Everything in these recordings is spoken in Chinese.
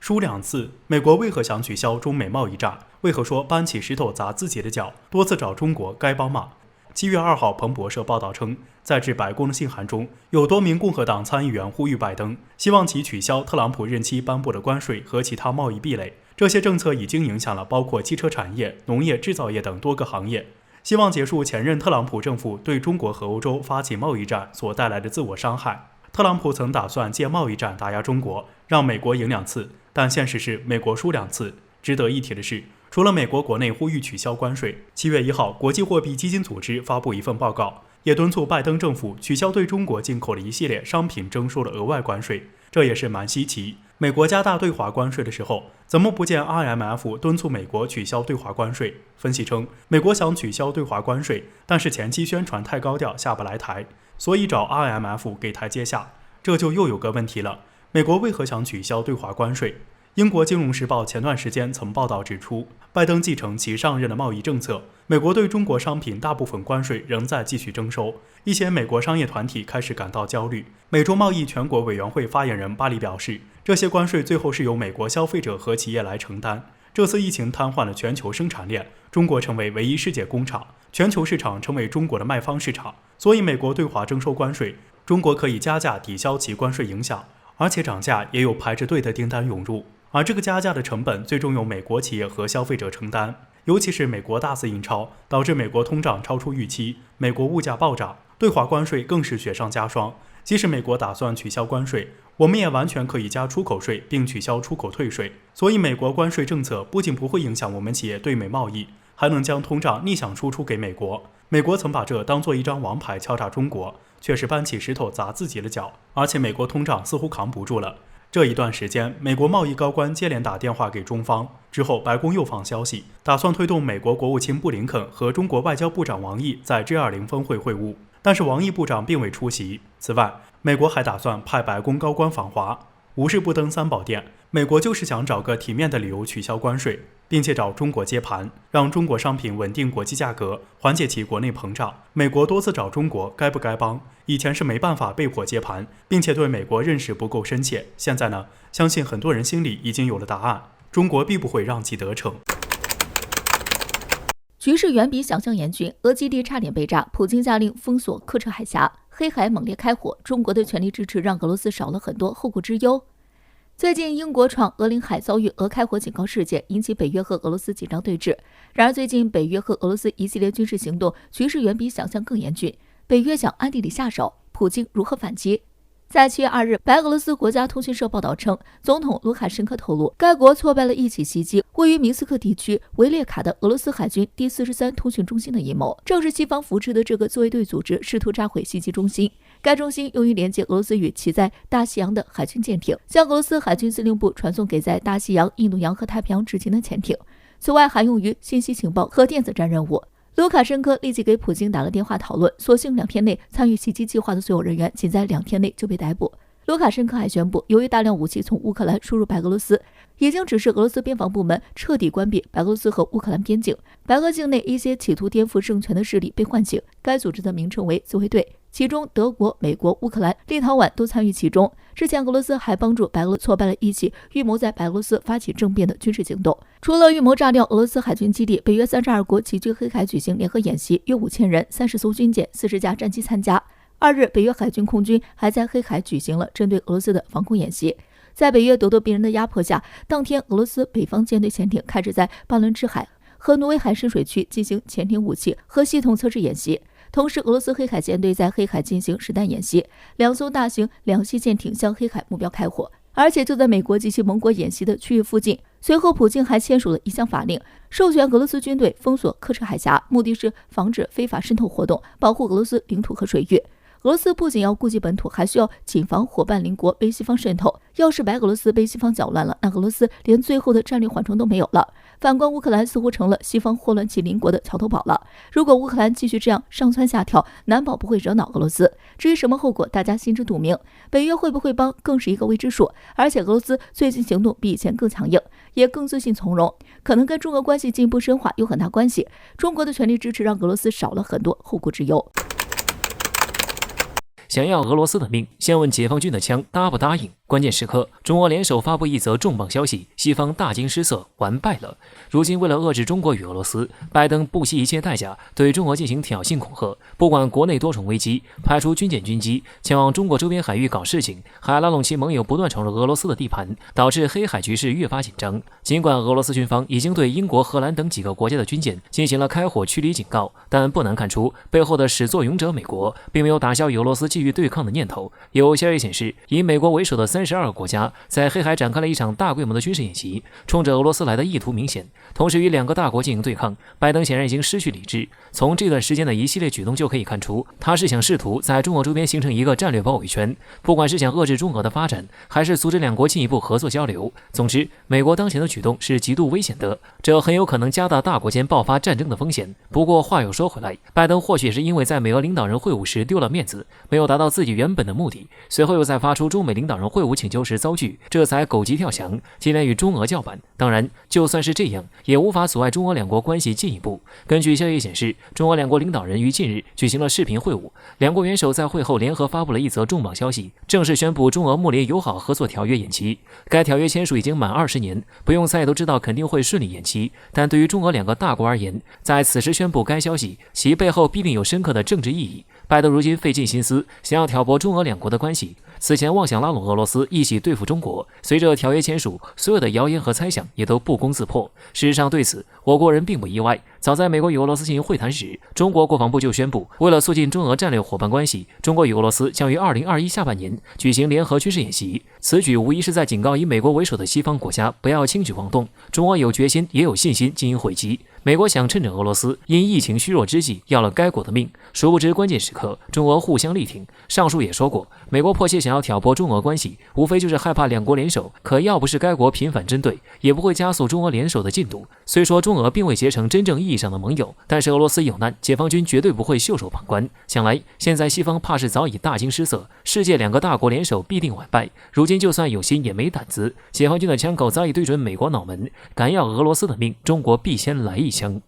输2次，美国为何想取消中美贸易战？为何说搬起石头砸自己的脚？多次找中国该帮忙。7月2号，彭博社报道称，在致白宫的信函中，有多名共和党参议员呼吁拜登，希望其取消特朗普任期颁布的关税和其他贸易壁垒。这些政策已经影响了包括汽车产业、农业制造业等多个行业。希望结束前任特朗普政府对中国和欧洲发起贸易战所带来的自我伤害。特朗普曾打算借贸易战打压中国，让美国赢2次，但现实是美国输2次。值得一提的是，除了美国国内呼吁取消关税，7月1号，国际货币基金组织发布一份报告，也敦促拜登政府取消对中国进口的一系列商品征收的额外关税。这也是蛮稀奇。美国加大对华关税的时候，怎么不见 IMF 敦促美国取消对华关税？分析称，美国想取消对华关税，但是前期宣传太高调，下不来台，所以找 IMF 给台阶下。这就又有个问题了，美国为何想取消对华关税？英国金融时报前段时间曾报道指出，拜登继承其上任的贸易政策，美国对中国商品大部分关税仍在继续征收，一些美国商业团体开始感到焦虑。美中贸易全国委员会发言人巴里表示，这些关税最后是由美国消费者和企业来承担。这次疫情瘫痪了全球生产链，中国成为唯一世界工厂，全球市场成为中国的卖方市场，所以美国对华征收关税，中国可以加价抵消其关税影响，而且涨价也有排着队的订单涌入。而这个加价的成本最终由美国企业和消费者承担，尤其是美国大肆印钞，导致美国通胀超出预期，美国物价暴涨，对华关税更是雪上加霜。即使美国打算取消关税，我们也完全可以加出口税并取消出口退税。所以美国关税政策不仅不会影响我们企业对美贸易，还能将通胀逆向输出给美国。美国曾把这当作一张王牌敲诈中国，却是搬起石头砸自己的脚，而且美国通胀似乎扛不住了。这一段时间，美国贸易高官接连打电话给中方，之后白宫又放消息，打算推动美国国务卿布林肯和中国外交部长王毅在 G20 峰会会晤，但是王毅部长并未出席。此外，美国还打算派白宫高官访华。无事不登三宝殿，美国就是想找个体面的理由取消关税，并且找中国接盘，让中国商品稳定国际价格，缓解其国内膨胀。美国多次找中国该不该帮，以前是没办法被迫接盘，并且对美国认识不够深切。现在呢，相信很多人心里已经有了答案，中国必不会让其得逞。局势远比想象严峻，俄基地差点被炸，普京下令封锁刻赤海峡，黑海猛烈开火，中国的全力支持让俄罗斯少了很多后顾之忧。最近，英国闯俄领海遭遇俄开火警告事件，引起北约和俄罗斯紧张对峙。然而，最近北约和俄罗斯一系列军事行动，局势远比想象更严峻。北约想暗地里下手，普京如何反击？在7月2日，白俄罗斯国家通讯社报道称，总统卢卡申科透露，该国挫败了一起袭击位于明斯克地区维列卡的俄罗斯海军第43通讯中心的阴谋。正是西方扶持的这个自卫队组织试图炸毁袭击中心。该中心用于连接俄罗斯与其在大西洋的海军舰艇，将俄罗斯海军司令部传送给在大西洋、印度洋和太平洋执勤的潜艇。此外，还用于信息情报和电子战任务。卢卡申科立即给普京打了电话讨论，所幸2天内参与袭击计划的所有人员仅在2天内就被逮捕。卢卡申科还宣布，由于大量武器从乌克兰输入白俄罗斯，已经指示俄罗斯边防部门彻底关闭白俄罗斯和乌克兰边境。白俄境内一些企图颠覆政权的势力被唤醒，该组织的名称为自卫队，其中德国、美国、乌克兰、立陶宛都参与其中。之前俄罗斯还帮助白俄挫败了一起预谋在白俄罗斯发起政变的军事行动。除了预谋炸掉俄罗斯海军基地，北约32国齐聚黑海举行联合演习，约5000人，30艘军舰，40架战机参加。2日，北约海军空军还在黑海举行了针对俄罗斯的防空演习。在北约咄咄逼人的压迫下，当天俄罗斯北方舰队潜艇开始在巴伦支海和挪威海深水区进行潜艇武器和系统测试演习。同时，俄罗斯黑海舰队在黑海进行实弹演习，2艘大型两栖舰艇向黑海目标开火。而且就在美国及其盟国演习的区域附近，随后普京还签署了一项法令，授权俄罗斯军队封锁刻赤海峡，目的是防止非法渗透活动，保护俄罗斯领土和水域。俄罗斯不仅要顾及本土，还需要谨防伙伴邻国被西方渗透。要是白俄罗斯被西方搅乱了，那俄罗斯连最后的战略缓冲都没有了。反观乌克兰，似乎成了西方祸乱其邻国的桥头堡了。如果乌克兰继续这样上蹿下跳，难保不会惹恼俄罗斯。至于什么后果，大家心知肚明。北约会不会帮，更是一个未知数。而且俄罗斯最近行动比以前更强硬，也更自信从容，可能跟中俄关系进一步深化有很大关系。中国的全力支持让俄罗斯少了很多后顾之忧。想要俄罗斯的命，先问解放军的枪答不答应。关键时刻，中俄联手发布一则重磅消息，西方大惊失色，完败了。如今，为了遏制中国与俄罗斯，拜登不惜一切代价对中俄进行挑衅恐吓，不管国内多重危机，派出军舰军机前往中国周边海域搞事情，还拉拢其盟友不断闯入俄罗斯的地盘，导致黑海局势越发紧张。尽管俄罗斯军方已经对英国、荷兰等几个国家的军舰进行了开火驱离警告，但不难看出，背后的始作俑者美国并没有打消与俄罗斯继续对抗的念头。有消息显示，以美国为首的32个国家在黑海展开了一场大规模的军事演习，冲着俄罗斯来的意图明显。同时与两个大国进行对抗，拜登显然已经失去理智。从这段时间的一系列举动就可以看出，他是想试图在中俄周边形成一个战略包围圈，不管是想遏制中俄的发展，还是阻止两国进一步合作交流。总之，美国当前的举动是极度危险的，这很有可能加大大国间爆发战争的风险。不过话又说回来，拜登或许也是因为在美俄领导人会晤时丢了面子，没有达到自己原本的目的，随后又在发出中美领导人会晤请求时遭拒，这才狗急跳墙，接连与中俄叫板。当然，就算是这样，也无法阻碍中俄两国关系进一步。根据消息显示，中俄两国领导人于近日举行了视频会晤，两国元首在会后联合发布了一则重磅消息，正式宣布中俄睦邻友好合作条约延期。该条约签署已经满20年，不用猜也都知道肯定会顺利延期。但对于中俄两个大国而言，在此时宣布该消息，其背后必定有深刻的政治意义。拜登如今费尽心思，想要挑拨中俄两国的关系。此前妄想拉拢俄罗斯一起对付中国，随着条约签署，所有的谣言和猜想也都不攻自破。事实上，对此我国人并不意外。早在美国与俄罗斯进行会谈时，中国国防部就宣布，为了促进中俄战略伙伴关系，中国与俄罗斯将于2021下半年举行联合军事演习。此举无疑是在警告以美国为首的西方国家不要轻举妄动，中俄有决心也有信心进行回击。美国想趁着俄罗斯因疫情虚弱之际要了该国的命，殊不知关键时刻中俄互相力挺。上述也说过，美国迫切想要挑拨中俄关系，无非就是害怕两国联手，可要不是该国频繁针对，也不会加速中俄联手的进度。虽说中俄并未结成真正意义上的盟友，但是俄罗斯有难，解放军绝对不会袖手旁观。想来现在西方怕是早已大惊失色，世界两个大国联手必定完败。如今就算有心也没胆子，解放军的枪口早已对准美国脑门，敢要俄罗斯的命，中国必先来一枪。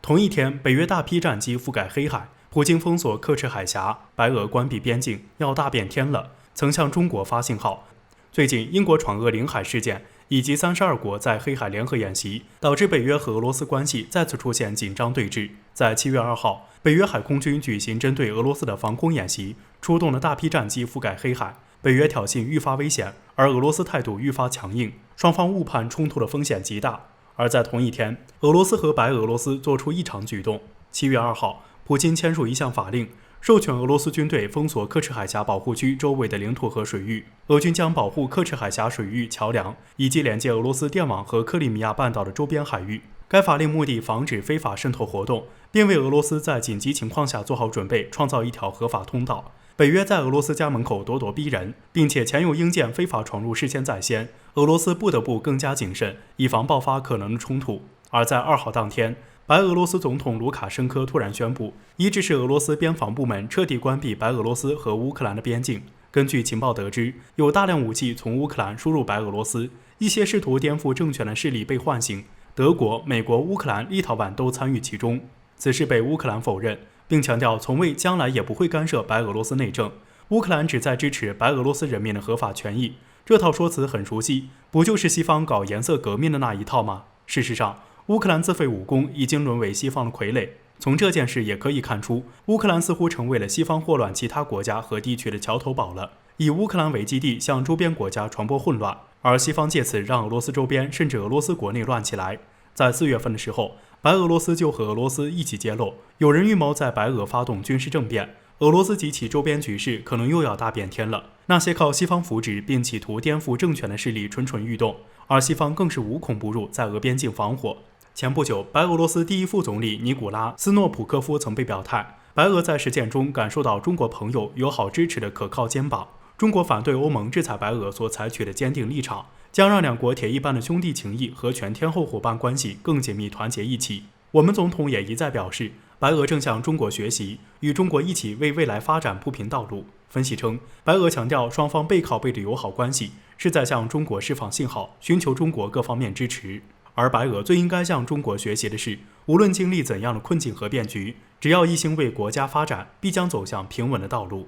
同一天，北约大批战机覆盖黑海，普京封锁刻赤海峡，白俄关闭边境，要大变天了，曾向中国发信号。最近，英国闯俄领海事件以及32国在黑海联合演习，导致北约和俄罗斯关系再次出现紧张对峙。在7月2号，北约海空军举行针对俄罗斯的防空演习，出动了大批战机覆盖黑海，北约挑衅愈发危险，而俄罗斯态度愈发强硬，双方误判冲突的风险极大。而在同一天，俄罗斯和白俄罗斯做出异常举动。7月2号，普京签署一项法令，授权俄罗斯军队封锁刻赤海峡保护区周围的领土和水域。俄军将保护刻赤海峡水域桥梁以及连接俄罗斯电网和克里米亚半岛的周边海域。该法令目的防止非法渗透活动，并为俄罗斯在紧急情况下做好准备，创造一条合法通道。北约在俄罗斯家门口咄咄逼人，并且前有英舰非法闯入事先在先，俄罗斯不得不更加谨慎，以防爆发可能的冲突。而在2号当天，白俄罗斯总统卢卡申科突然宣布，一致使俄罗斯边防部门彻底关闭白俄罗斯和乌克兰的边境。根据情报得知，有大量武器从乌克兰输入白俄罗斯，一些试图颠覆政权的势力被唤醒，德国、美国、乌克兰、立陶宛都参与其中。此事被乌克兰否认，并强调从未将来也不会干涉白俄罗斯内政，乌克兰只在支持白俄罗斯人民的合法权益。这套说辞很熟悉，不就是西方搞颜色革命的那一套吗？事实上，乌克兰自废武功已经沦为西方的傀儡。从这件事也可以看出，乌克兰似乎成为了西方祸乱其他国家和地区的桥头堡了，以乌克兰为基地向周边国家传播混乱，而西方借此让俄罗斯周边甚至俄罗斯国内乱起来。在4月份的时候，白俄罗斯就和俄罗斯一起揭露，有人预谋在白俄发动军事政变，俄罗斯及其周边局势可能又要大变天了。那些靠西方扶植并企图颠覆政权的势力蠢蠢欲动，而西方更是无孔不入，在俄边境防火。前不久，白俄罗斯第一副总理尼古拉斯诺普科夫曾被表态，白俄在实践中感受到中国朋友友好支持的可靠肩膀。中国反对欧盟制裁白俄所采取的坚定立场，将让两国铁一般的兄弟情谊和全天候伙伴关系更紧密团结一起。我们总统也一再表示，白俄正向中国学习，与中国一起为未来发展铺平道路。分析称，白俄强调双方背靠背的友好关系，是在向中国释放信号，寻求中国各方面支持。而白俄最应该向中国学习的是，无论经历怎样的困境和变局，只要一心为国家发展，必将走向平稳的道路。